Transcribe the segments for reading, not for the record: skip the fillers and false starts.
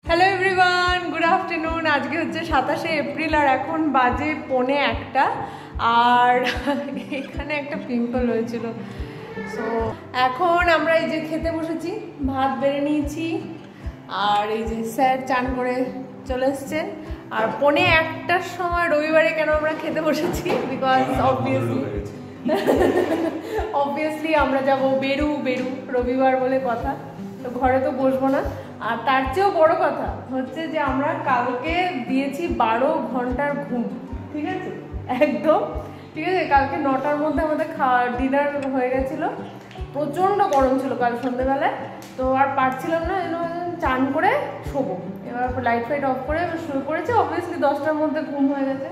Hello everyone, good afternoon. আজকে হচ্ছে 27শে April আর এখন বাজে 1:45 আর এখানে একটা পিম্পল হয়েছিল। সো এখন আমরা এই যে খেতে বসেছি, ভাত বেড়ে নিয়েছি আর এই যে স্যার চান করে চলে এসছেন। আর 1:45টার সময় রবিবারে কেন আমরা খেতে বসেছি, বিকজ অবভিয়াসলি আমরা যাব বেরু রবিবার বলে কথা, তো ঘরে তো বসবো না। আর তার চেয়েও বড় কথা হচ্ছে যে আমরা কালকে দিয়েছি 12 ঘন্টার ঘুম, ঠিক আছে, একদম ঠিক আছে। কালকে 9টার মধ্যে আমাদের ডিনার হয়ে গেছিলো। প্রচণ্ড গরম ছিল কাল সন্ধ্যেবেলায়, তো আর পারছিলাম না, চান করে শোবো। এবার লাইট ফাইট অফ করে শুয়ে পড়েছে। অবভিয়াসলি 10টার মধ্যে ঘুম হয়ে গেছে।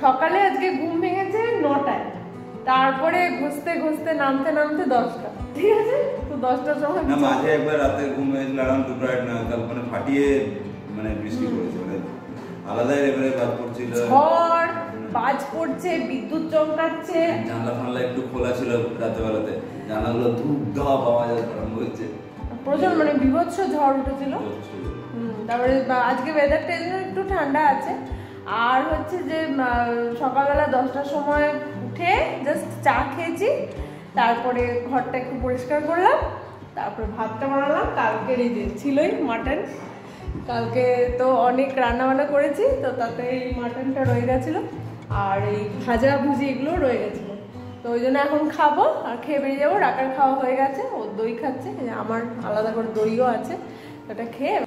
সকালে আজকে ঘুম ভেঙেছে 9টায়, তারপরে ঘুষতে ঘুষতে নামতে 10টা, ঠিক আছে। তো 10টার সময় না, মাঝে একবার রাতে ঘুম হয়েছিল আরাম 2টা না, তারপরে ফাটিয়ে মানে বৃষ্টি পড়েছে, মানে আলাদা লেভেলের বাজ পড়ছিল, ঝড় বাজ পড়ছে, বিদ্যুৎ চমকাচ্ছে। জানলা ফানলা একটু খোলা ছিল রাতে বেলাতে, জানালাগুলো ধূপ ধাপ আওয়াজ আরম্ভ হয়েছে, প্রচুর মানে বিভৎস ঝড় উঠেছিল। তারপরে আজকে ওয়েদারটা একটু ঠান্ডা আছে। আর হচ্ছে যে সকালবেলা 10টার সময় উঠে জাস্ট চা খেয়েছি, তারপরে ঘরটা একটু পরিষ্কার করলাম, তারপরে ভাতটা বানালাম। কালকের এই যে ছিলই মাটন, কালকে তো অনেক রান্নাবান্না করেছি, তো তাতে এই মাটনটা রয়ে গেছিলো আর এই ভাজা ভুজি এগুলো রয়ে গেছিলো। তো ওই জন্য এখন খাবো আর খেয়ে বেরিয়ে যাবো। রাকার খাওয়া হয়ে গেছে, ও দই খাচ্ছে, আমার আলাদা করে দইও আছে, ওটা খেয়ে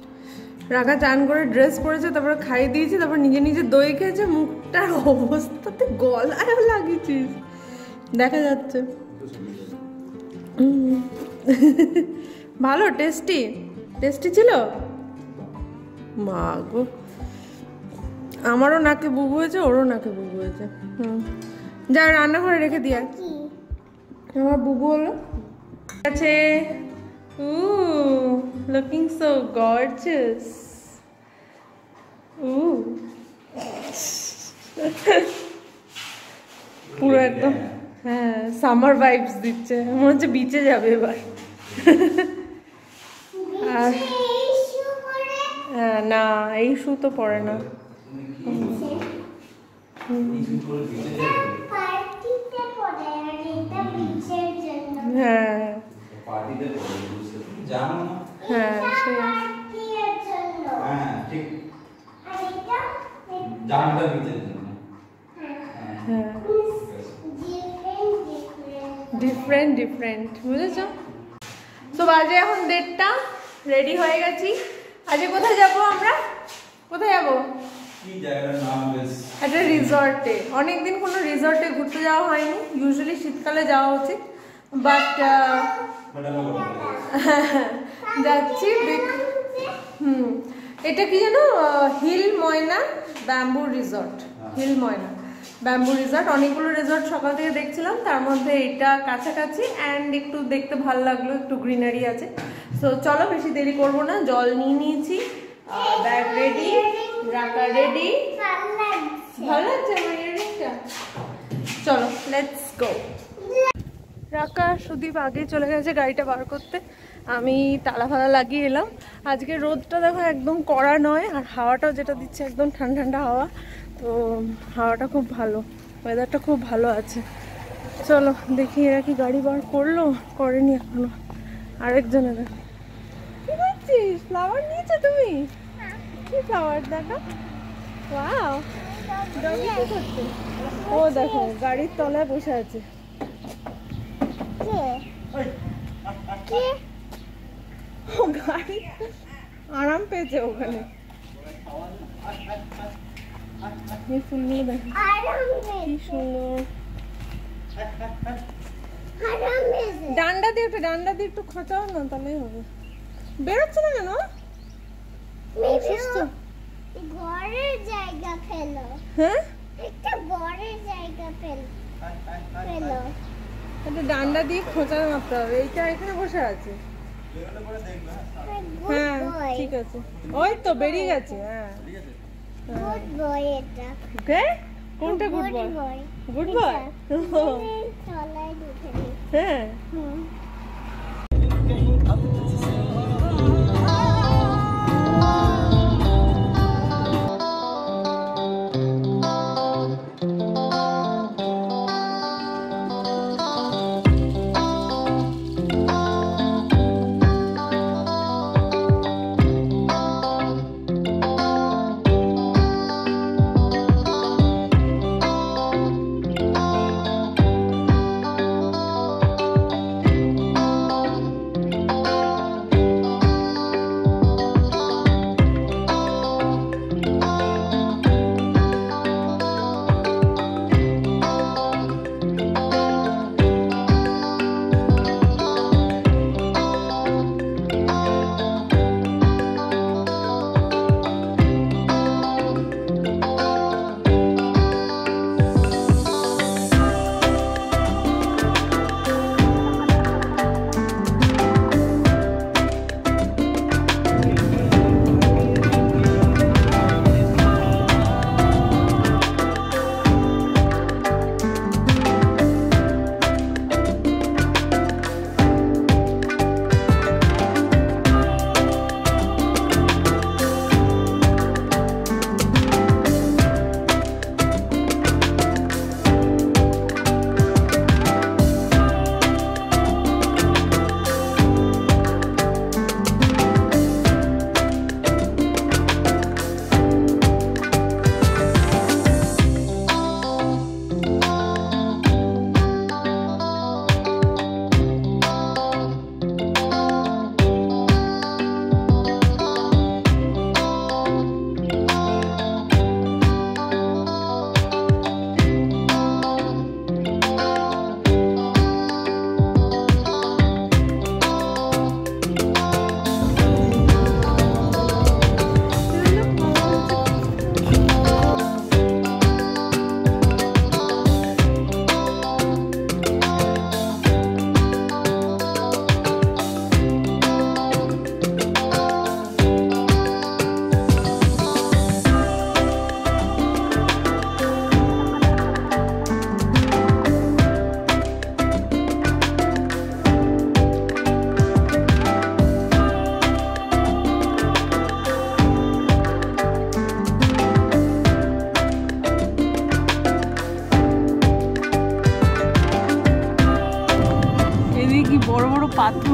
রাখা চান করে ড্রেস পরেছে, তারপরে খাইয়ে দিয়েছি, তারপর নিজে নিজে দই খেয়েছে। মুখটার অবস্থাতে গলায় লাগিয়েছিস, দেখা যাচ্ছে। ভালো টেস্টি ছিল। মা গো, আমারও নাকে বুবু হয়েছে, ওরও নাকে বুবু হয়েছে। যা রান্নাঘরে রেখে দিয়া, আমার বুবু হলো আছে। Looking so gorgeous. পুরো একদম হ্যাঁ সামার ভাইবস দিচ্ছে, মনে হচ্ছে বিচে যাবে এবার। আর হ্যাঁ না, এই শু তো পরে না। হ্যাঁ হ্যাঁ ডিফারেন্ট বুঝেছ। তো বাজে এখন 1:30, রেডি হয়ে গেছি। আজকে কোথায় যাবো আমরা? কোথায় যাবো? একটা রিসর্টে। অনেকদিন কোনো রিসর্টে ঘুরতে যাওয়া হয়নি, ইউজুয়ালি শীতকালে যাওয়া উচিত, বাট যাচ্ছি। এটা কি জানো, হিল ময়না ব্যাম্বু রিসর্ট। হিল ময়না ব্যাম্বু রিসর্ট, অনেকগুলো রিসর্ট সকাল থেকে দেখছিলাম, তার মধ্যে এটা কাছাকাছি অ্যান্ড একটু দেখতে ভালো লাগলো, একটু গ্রিনারি আছে। সো চলো বেশি দেরি করবো না, জল নিয়ে নিয়েছি, ব্যাগ রেডি, রাখা রেডি। ভালো লাগছে আমার ইয়ারিংটা। চলো লেটস গো। রাকা সুদীপ আগে চলে গেছে গাড়িটা বার করতে, আমি তালা ফালা লাগিয়ে এলাম। আজকে রোদটা দেখো একদম কড়া নয়, আর হাওয়াটাও যেটা দিচ্ছে একদম ঠান্ডা ঠান্ডা হাওয়া, তো হাওয়াটা খুব ভালো, ওয়েদারটা খুব ভালো আছে। চলো দেখি এরা কি গাড়ি বার করলো, করেনি এখনো। আরেকজনেরা কি করছিস? ফ্লাওয়ার নিয়েছো তুমি? কি ফ্লাওয়ার দেখা? ওয়াও, ডগি কি করছে? ও দেখো গাড়ির তলায় বসে আছে। ও গাড়ি আরাম পেয়েছে ওখানে। ফুলগুলো দেখো কি সুন্দর। ডান্ডা দিয়ে একটু খোঁচাও না, তাহলেই হবে। বেরোচ্ছে না কেন? ঘরের জায়গা ফেলো। হ্যাঁ একটা ঘরের জায়গা ফেলো। একটা ডান্ডা দিয়ে খোঁচা মারতে হবে। এইটা এখানে বসে আছে। হ্যাঁ ঠিক আছে, ওই তো বেরিয়ে গেছে। হ্যাঁ গুড বয় এটা। ওকে, কোনটা গুড বয়? গুড বয় তলায় ঢুকে দিই। হ্যাঁ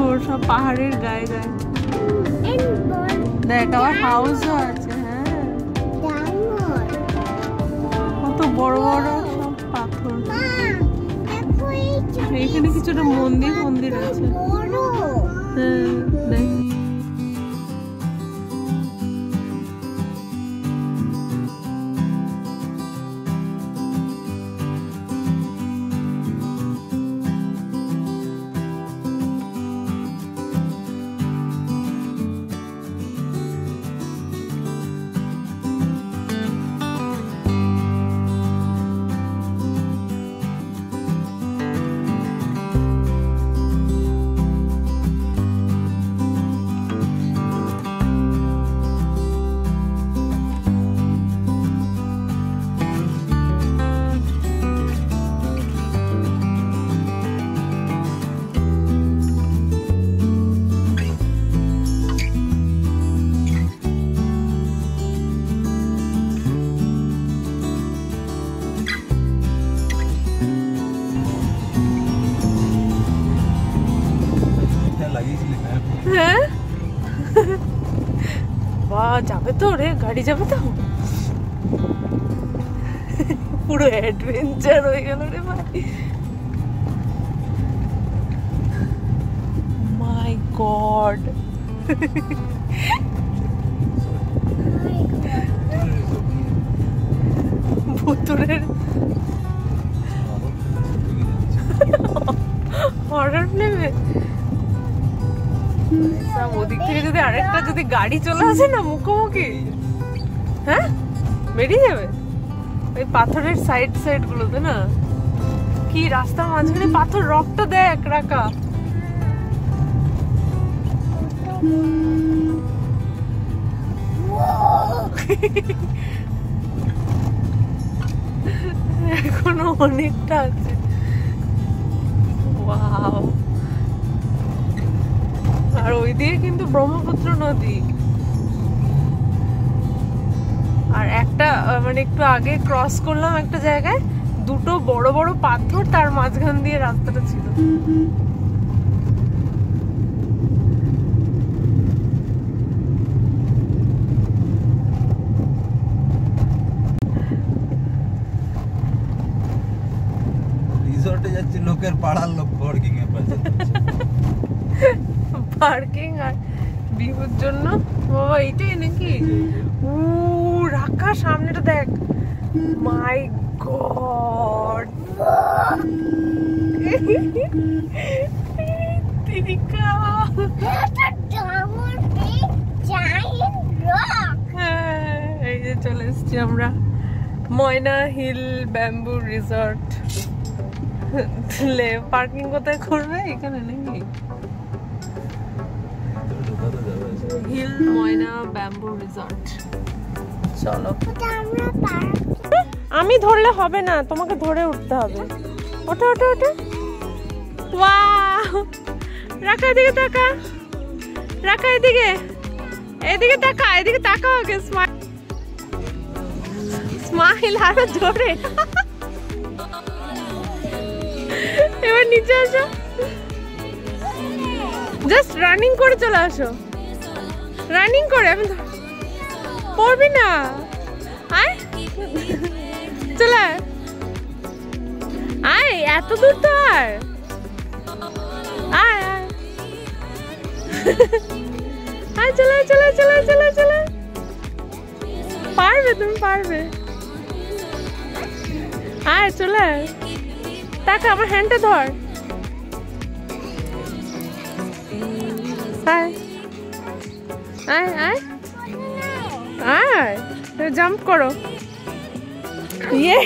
সুন্দর, সব পাহাড়ের গায়ে গায়ে। দেখ আবার হাউসও আছে। হ্যাঁ, কত বড় বড় সব পাথর। এখানে কিছুটা মন্দির মন্দির আছে। হ্যাঁ দেখ, হ্যাঁ বাহ, যাবে তো রে, গাড়ি যাবে তো, পুরো অ্যাডভেঞ্চার হয়ে গেল রে ভাই। মাই গড, ভুতুরের হরর নেবে। ওদিক থেকে যদি আরেকটা যদি গাড়ি চলে আসে না মুখোমুখি, হ্যাঁ বেরিয়ে যাবে। ওই পাথরের সাইড সাইড গুলোতে না, কি রাস্তার মাঝখানে পাথর, রকটা দেখ রাখা। এখনো অনেকটা আছে। ওয়াও, আর ওই দিকে কিন্তু ব্রহ্মপুত্র নদী। আর একটা মানে একটু আগে ক্রস করলাম একটা জায়গায়, দুটো বড় বড় পাথর, তার মাঝখান দিয়ে রাস্তাটা ছিল। রিসর্টে যাচ্ছে লোকের পাড়ার লোক পার্কিং এ পার্কিং আর ভিউর জন্য। বাবা এইটাই নাকি? ও রাখা, সামনেটা দেখ। মাই গড, তিরিকা। এই যে চলে এসছি আমরা ময়না হিল ব্যাম্বু রিসর্ট। পার্কিং কোথায় করবে? এখানে নাকি? হিল ময়না ব্যাম্বু রিসর্ট। চলো, আমি ধরলে হবে না, তোমাকে ধরে উঠতে হবে। ওঠো ওঠো ওঠো। ওয়াও, রাখা এদিকে তাকা, রাখা এদিকে, এদিকে তাকা, এদিকে তাকা। আগে স্মাইল, স্মাইল আরো জোরে। এবার নিচে আসো, জাস্ট রানিং করে চলে আসো, রানিং করে। আমি পড়বি না, আয় চলে আয়, এত দূর তো। আর আয় আয় আয়, চলে চলে চলে চলে চলে। পারবে, তুমি পারবে। আয় চলে, তাকা, আমার হ্যান্ডটা ধর। আয় আয় আয় আয়, জাম্প করো। ইয়ে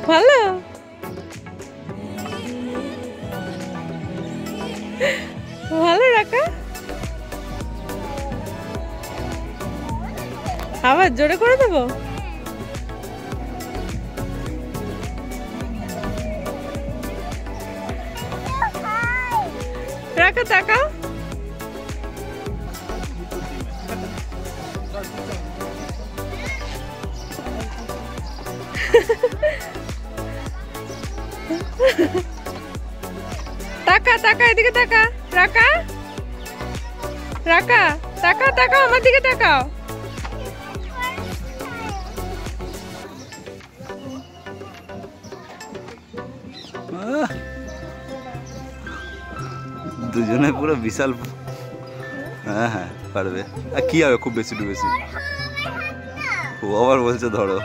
ভালো, ভালো রাখা। আবার জোরে করে দেবো। রাখা, তাকাও। তাকা তাকা, এদিকে তাকা। রাকা রাকা, তাকা তাকা, আমার দিকে তাকাও। দুজনে পুরো বিশাল। হ্যাঁ হ্যাঁ পারবে। আর কি হবে খুব বেশি ডুবেছি। ও আবার বলছে ধরো।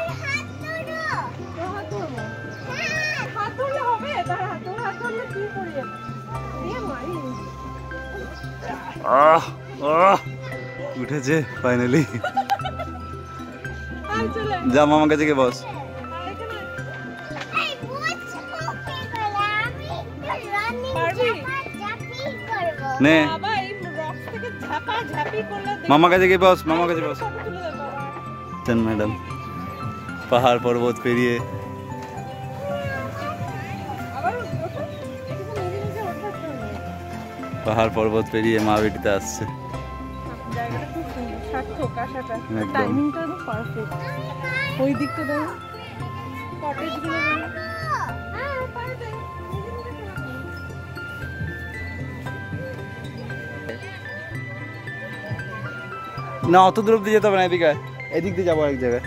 উঠেছে ফাইনালি। যা মামার কাছে গিয়ে বস। নে মামার কাছে গিয়ে বস, মামার কাছে বস। ম্যাডাম পাহাড় পর্বত পেরিয়ে মা বেটিতে আসছে। ওই দিকটা দেখো কটেজগুলো। না অত দূর অব্দি যেতে হবে না, এদিকে এদিক দিয়ে যাবো এক জায়গায়।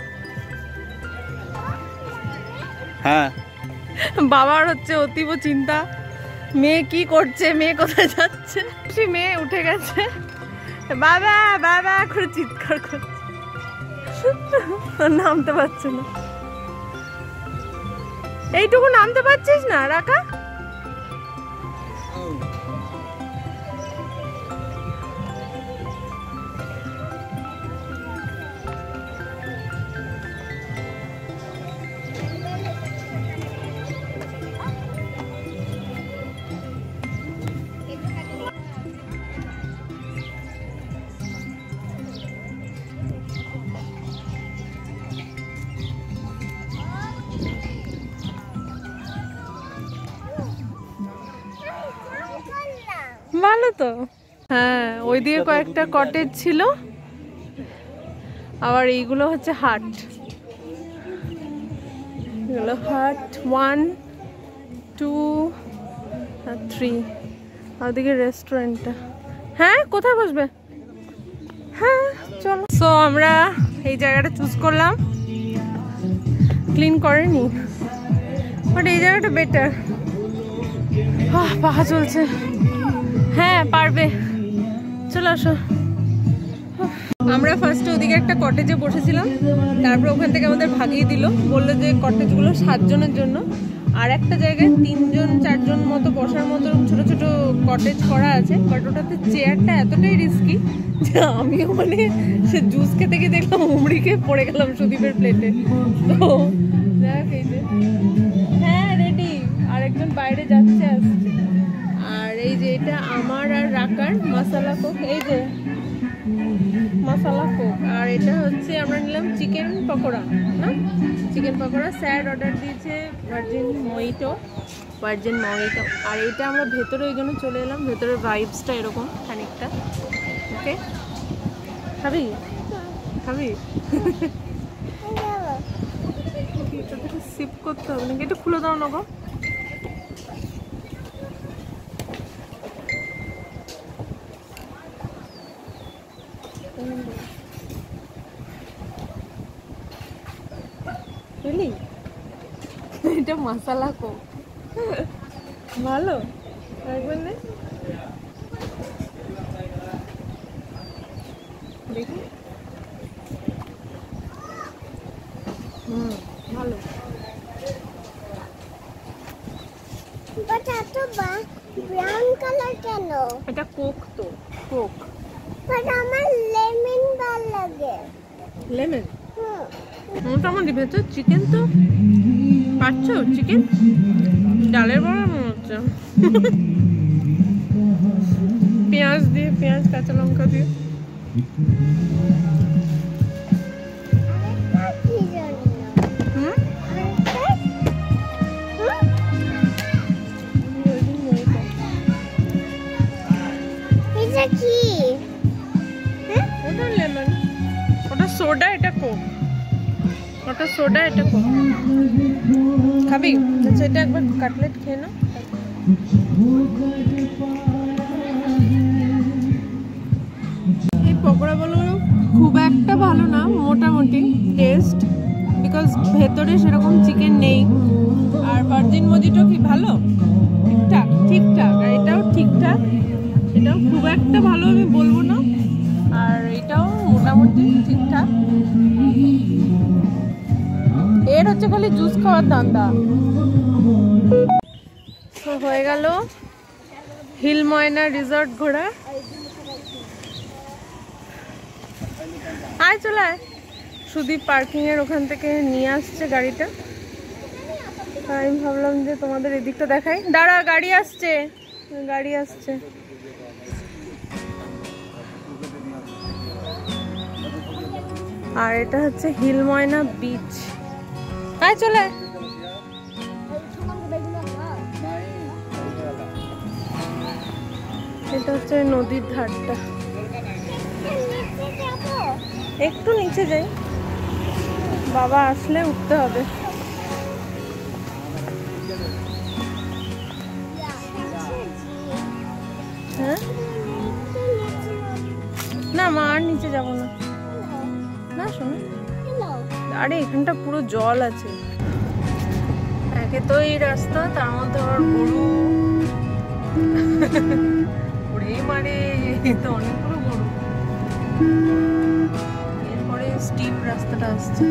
হ্যাঁ বাবার হচ্ছে অতীব চিন্তা, মেয়ে কি করছে, মেয়ে কোথায় যাচ্ছে। মেয়ে উঠে গেছে, বাবা বাবা করে চিৎকার করছে, নামতে পারছে না। এইটুকু নামতে পারছিস না রাকা? ভালো তো। হ্যাঁ ওইদিকে কয়েকটা কটেজ ছিল, আবার এইগুলো হচ্ছে হাট। এগুলো হাট 1 2 আর 3। ওদিকে রেস্টুরেন্টটা। হ্যাঁ কোথায় বসবে? হ্যাঁ চলো। সো আমরা এই জায়গাটা চুজ করলাম, ক্লিন করেনি বাট এই জায়গাটা বেটার। পাখা চলছে। হ্যাঁ পারবে, চলো আসো। আমরা ফার্স্টে ওদিকে একটা কটেজে বসেছিলাম, তারপর ওখান থেকে আমাদের ভাগিয়ে দিল, বললো যে কটেজগুলো 7 জনের জন্য। আর একটা জায়গায় 3 জন 4 জন মতো বসার মতো ছোট ছোট কটেজ করা আছে, বাট ওটাতে চেয়ারটা এতটাই রিস্কি যে আমিও মানে সে জুস খেতে গিয়ে দেখলাম উমড়ি খেয়ে পড়ে গেলাম সুদীপের প্লেটে। তো দেখ এই যে হ্যাঁ রেডি, আরেকজন বাইরে যাচ্ছে আসছে। আর এই যে এটা আমার আর রাকার মশলা কোক, এই যে মশলা কোক। আর এটা হচ্ছে আমরা নিলাম চিকেন পকোড়া, না চিকেন পকোড়া। স্যার অর্ডার দিয়েছে ভার্জিন মহিটো। আর এটা আমরা ভেতরে ওই জন্য চলে এলাম, ভেতরের ভাইবসটা এরকম খানিকটা। ওকে খাবি খাবি? সিপ করতে হবে নাকি? এটা খুলে দাও না গো। এটা মশলা কোক ভালো দেখি। ভালো। ব্রাউন কালার কেন? এটা কোক তো, কোক। বাট আমার লেমন ভালো লাগে। লেমন? মোটামুটি ভেতর চিকেন তো পাচ্ছ, চিকেন ডালের বড়া মনে হচ্ছে। পেঁয়াজ দিয়ে, পেঁয়াজ কাঁচা লঙ্কা দিয়ে। ওটা লেমন, ওটা সোডা, এটা কোক। ওটা সোডা, এটা কোক। খাবি? আচ্ছা এটা একবার কাটলেট খেয়ে নাও। এই পকোড়াগুলো খুব একটা ভালো না, মোটামুটি টেস্ট, বিকজ ভেতরে সেরকম চিকেন নেই। আর ভার্জিন মজিটো কি ভালো, ঠিকঠাক ঠিকঠাক, আর এটাও ঠিকঠাক, এটাও খুব একটা ভালো আমি বলবো না, আর এটাও মোটামুটি ঠিকঠাক। এর হচ্ছে খালি জুস খাওয়ার ধান্দা। তো হয়ে গেল হিল ময়না রিসর্ট ঘোরা। আয় চলে আয়। সুদীপ পার্কিং এর ওখান থেকে নিয়ে আসছে গাড়িটা, আমি ভাবলাম যে তোমাদের এদিকটা দেখাই। দাঁড়া, গাড়ি আসছে, গাড়ি আসছে। আর এটা হচ্ছে হিল ময়না বিচ। আয় চলে আয়। এটা হচ্ছে নদীর ধারটা। একটু নিচে যাই, বাবা আসলে উঠতে হবে। হ্যাঁ না মা, আর নিচে যাবো না। না শোনো, আরে এখানটা পুরো জল আছে। একে তো এই রাস্তা, তার মধ্যে আবার গরু ওরে মারে, তো অনেকগুলো গরু। এরপরে স্টিপ রাস্তাটা আসছে।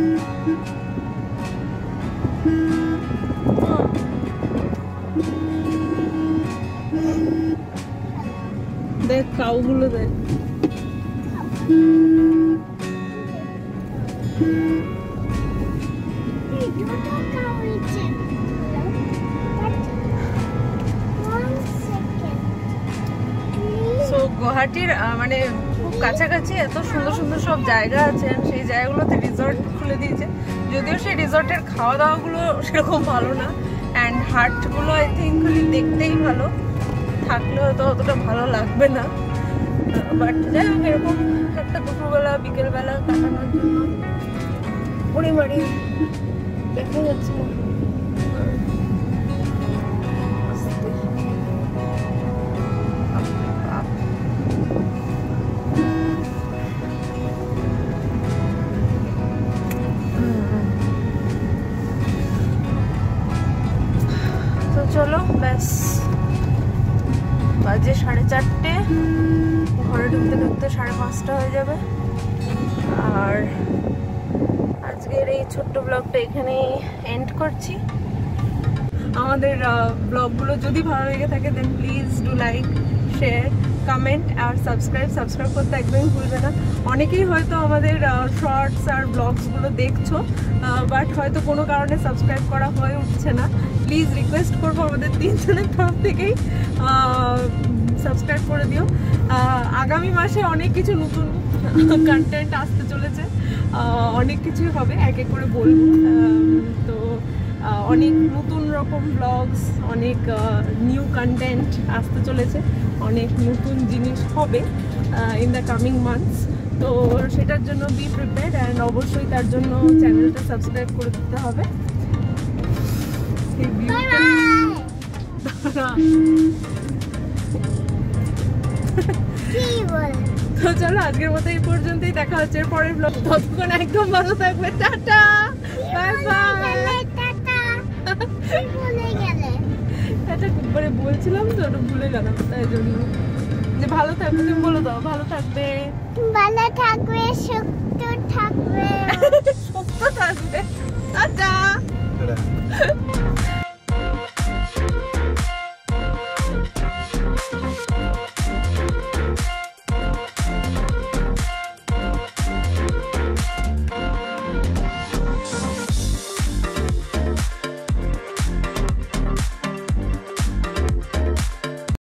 দেখ কাউগুলো দেখ। গুয়াহাটির মানে খুব কাছাকাছি এত সুন্দর সুন্দর সব জায়গা আছে, সেই জায়গাগুলোতে রিসর্ট খুলে দিয়েছে। যদিও সেই রিসর্টের খাওয়া দাওয়াগুলো সেরকম ভালো না, অ্যান্ড হাটগুলো আই থিঙ্ক খালি দেখতেই ভালো, থাকলে হয়তো অতটা ভালো লাগবে না। বাট যাই হোক, এরকম একটা দুপুরবেলা বিকেলবেলা কাটানোর জন্য। ওরে মারি, দেখা যাচ্ছে না। চলো ব্যাস, বাজে 4:30, ঘরে ঢুকতে ঢুকতে 5:30 হয়ে যাবে। আর আজকের এই ছোট্ট ব্লগটা এখানেই এন্ড করছি। আমাদের ব্লগগুলো যদি ভালো লেগে থাকে then please do like, share, comment আর সাবস্ক্রাইব করতে একদমই ভুলবে না। অনেকেই হয়তো আমাদের শর্টস আর ব্লগসগুলো দেখছো, বাট হয়তো কোনো কারণে সাবস্ক্রাইব করা হয়ে উঠছে না। প্লিজ রিকোয়েস্ট করবো আমাদের 3 জনের তরফ থেকেই সাবস্ক্রাইব করে দিও। আগামী মাসে অনেক কিছু নতুন কন্টেন্ট আসতে চলেছে, অনেক কিছুই হবে, এক এক করে বলবো। তো অনেক নতুন রকম ব্লগস, অনেক নিউ কন্টেন্ট আসতে চলেছে, অনেক নতুন জিনিস হবে ইন দ্য কামিং মান্থস। তো সেটার জন্য বি প্রিপেয়ার্ড, অ্যান্ড অবশ্যই তার জন্য চ্যানেলটা সাবস্ক্রাইব করে দিতে হবে। তো চলো আজকের মতো এই পর্যন্তই, দেখা হচ্ছে পরের ব্লগ। ততক্ষণ একদম ভালো থাকবে, টাটা বাই বাই। এটা মানে বলছিলাম তো, ওটা ভুলে গেলাম, তাই জন্য যে ভালো থাকবে। তুমি বলে দাও, ভালো থাকবে, ভালো থাকবে, সুস্থ থাকবে, সুস্থ থাকবে, টাটা।